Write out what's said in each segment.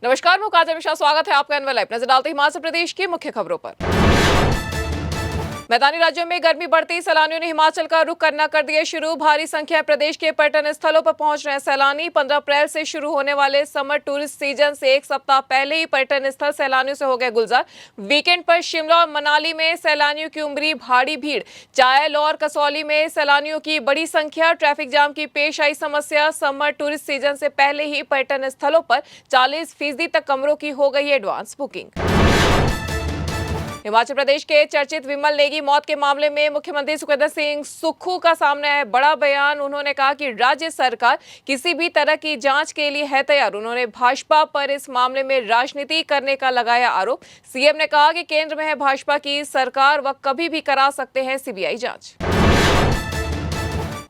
नमस्कार, मैं काजल मिश्रा। स्वागत है आपका एनएल लाइव। नजर डालते हैं हिमाचल प्रदेश की मुख्य खबरों पर। मैदानी राज्यों में गर्मी बढ़ती, सैलानियों ने हिमाचल का रुख करना कर दिया शुरू। भारी संख्या में प्रदेश के पर्यटन स्थलों पर पहुंच रहे हैं सैलानी। 15 अप्रैल से शुरू होने वाले समर टूरिस्ट सीजन से एक सप्ताह पहले ही पर्यटन स्थल सैलानियों से हो गए गुलजार। वीकेंड पर शिमला और मनाली में सैलानियों की उमड़ी भारी भीड़। चायल और कसौली में सैलानियों की बड़ी संख्या। ट्रैफिक जाम की पेश आई समस्या। समर टूरिस्ट सीजन से पहले ही पर्यटन स्थलों पर 40% तक कमरों की हो गई एडवांस बुकिंग। हिमाचल प्रदेश के चर्चित विमल नेगी मौत के मामले में मुख्यमंत्री सुखविंदर सिंह सुक्खू का सामने है बड़ा बयान। उन्होंने कहा कि राज्य सरकार किसी भी तरह की जांच के लिए है तैयार। उन्होंने भाजपा पर इस मामले में राजनीति करने का लगाया आरोप। सीएम ने कहा कि केंद्र में है भाजपा की सरकार, वह कभी भी करा सकते हैं सीबीआई जांच।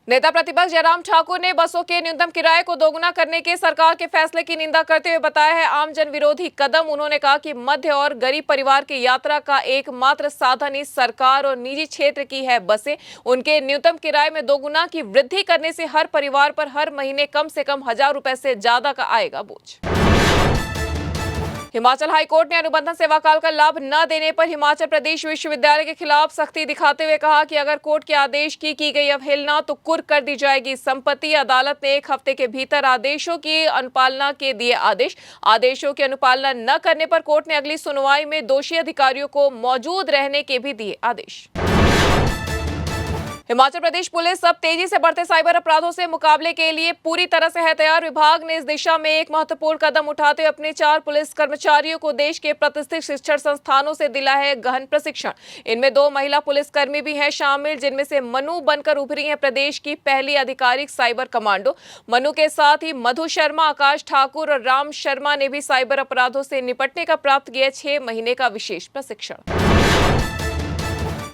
नेता प्रतिपक्ष जयराम ठाकुर ने बसों के न्यूनतम किराए को दोगुना करने के सरकार के फैसले की निंदा करते हुए बताया है आम जन विरोधी कदम। उन्होंने कहा कि मध्य और गरीब परिवार की यात्रा का एकमात्र साधन इस सरकार और निजी क्षेत्र की है बसें। उनके न्यूनतम किराए में दोगुना की वृद्धि करने से हर परिवार पर हर महीने कम से कम 1000 रुपए से ज्यादा का आएगा बोझ। हिमाचल हाईकोर्ट ने अनुबंधन सेवाकाल का लाभ न देने पर हिमाचल प्रदेश विश्वविद्यालय के खिलाफ सख्ती दिखाते हुए कहा कि अगर कोर्ट के आदेश की गई अवहेलना तो कुर्क कर दी जाएगी संपत्ति। अदालत ने 1 हफ्ते के भीतर आदेशों की अनुपालना के दिए आदेश। आदेशों की अनुपालना न करने पर कोर्ट ने अगली सुनवाई में दोषी अधिकारियों को मौजूद रहने के भी दिए आदेश। हिमाचल प्रदेश पुलिस अब तेजी से बढ़ते साइबर अपराधों से मुकाबले के लिए पूरी तरह से है तैयार। विभाग ने इस दिशा में एक महत्वपूर्ण कदम उठाते हुए अपने 4 पुलिस कर्मचारियों को देश के प्रतिष्ठित शिक्षण संस्थानों से दिला है गहन प्रशिक्षण। इनमें 2 महिला पुलिसकर्मी भी हैं शामिल, जिनमें से मनु बनकर उभरी हैं प्रदेश की पहली आधिकारिक साइबर कमांडो। मनु के साथ ही मधु शर्मा, आकाश ठाकुर और राम शर्मा ने भी साइबर अपराधों से निपटने का प्राप्त किया 6 महीने का विशेष प्रशिक्षण।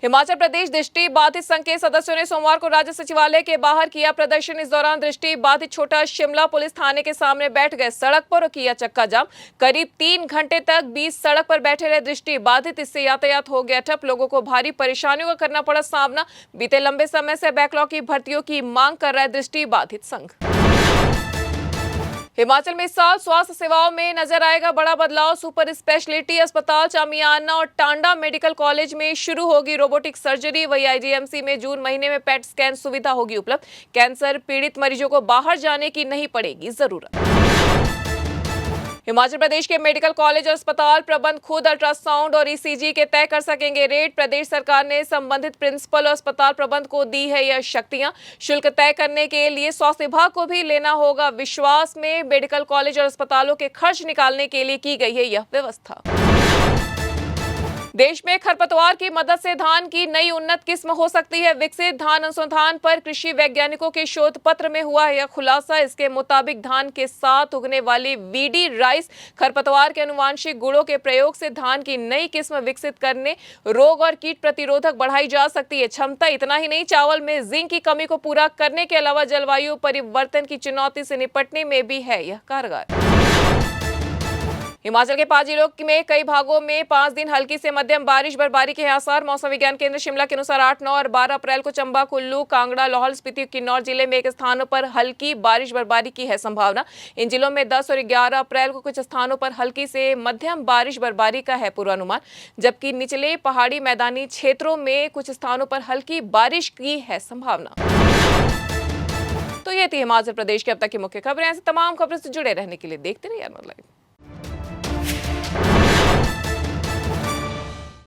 हिमाचल प्रदेश दृष्टि बाधित संघ के सदस्यों ने सोमवार को राज्य सचिवालय के बाहर किया प्रदर्शन। इस दौरान दृष्टि बाधित छोटा शिमला पुलिस थाने के सामने बैठ गए सड़क पर और किया चक्का जाम। करीब 3 घंटे तक बीच सड़क पर बैठे रहे दृष्टि बाधित। इससे यातायात हो गया ठप। लोगों को भारी परेशानियों का करना पड़ा सामना। बीते लंबे समय से बैकलॉग की भर्तियों की मांग कर रहा है दृष्टि बाधित संघ। हिमाचल में इस साल स्वास्थ्य सेवाओं में नजर आएगा बड़ा बदलाव। सुपर स्पेशलिटी अस्पताल चामियाना और टांडा मेडिकल कॉलेज में शुरू होगी रोबोटिक सर्जरी। वही आईजीएमसी में जून महीने में पेट स्कैन सुविधा होगी उपलब्ध। कैंसर पीड़ित मरीजों को बाहर जाने की नहीं पड़ेगी जरूरत। हिमाचल प्रदेश के मेडिकल कॉलेज और अस्पताल प्रबंध खुद अल्ट्रासाउंड और ईसीजी के तय कर सकेंगे रेट। प्रदेश सरकार ने संबंधित प्रिंसिपल और अस्पताल प्रबंध को दी है यह शक्तियां। शुल्क तय करने के लिए स्वास्थ्य विभाग को भी लेना होगा विश्वास में। मेडिकल कॉलेज और अस्पतालों के खर्च निकालने के लिए की गई है यह व्यवस्था। देश में खरपतवार की मदद से धान की नई उन्नत किस्म हो सकती है विकसित। धान अनुसंधान पर कृषि वैज्ञानिकों के शोध पत्र में हुआ है यह खुलासा। इसके मुताबिक धान के साथ उगने वाली वीडी राइस खरपतवार के अनुवांशिक गुणों के प्रयोग से धान की नई किस्म विकसित करने, रोग और कीट प्रतिरोधक बढ़ाई जा सकती है क्षमता। इतना ही नहीं, चावल में जिंक की कमी को पूरा करने के अलावा जलवायु परिवर्तन की चुनौती से निपटने में भी है यह कारगर। हिमाचल के 5 जिलों में कई भागों में 5 दिन हल्की से मध्यम बारिश बर्फबारी के आसार। मौसम विज्ञान केंद्र शिमला के अनुसार 8, 9 और 12 अप्रैल को चंबा, कुल्लू, कांगड़ा, लाहौल स्पीति, किन्नौर जिले में एक स्थानों पर हल्की बारिश बर्फबारी की है संभावना। इन जिलों में 10 और 11 अप्रैल को कुछ स्थानों पर हल्की से मध्यम बारिश बर्फबारी का है पूर्वानुमान, जबकि निचले पहाड़ी मैदानी क्षेत्रों में कुछ स्थानों पर हल्की बारिश की है संभावना। तो ये थी हिमाचल प्रदेश के अब तक की मुख्य खबरें। ऐसे तमाम खबरों से जुड़े रहने के लिए देखते रहिए एनएल लाइव।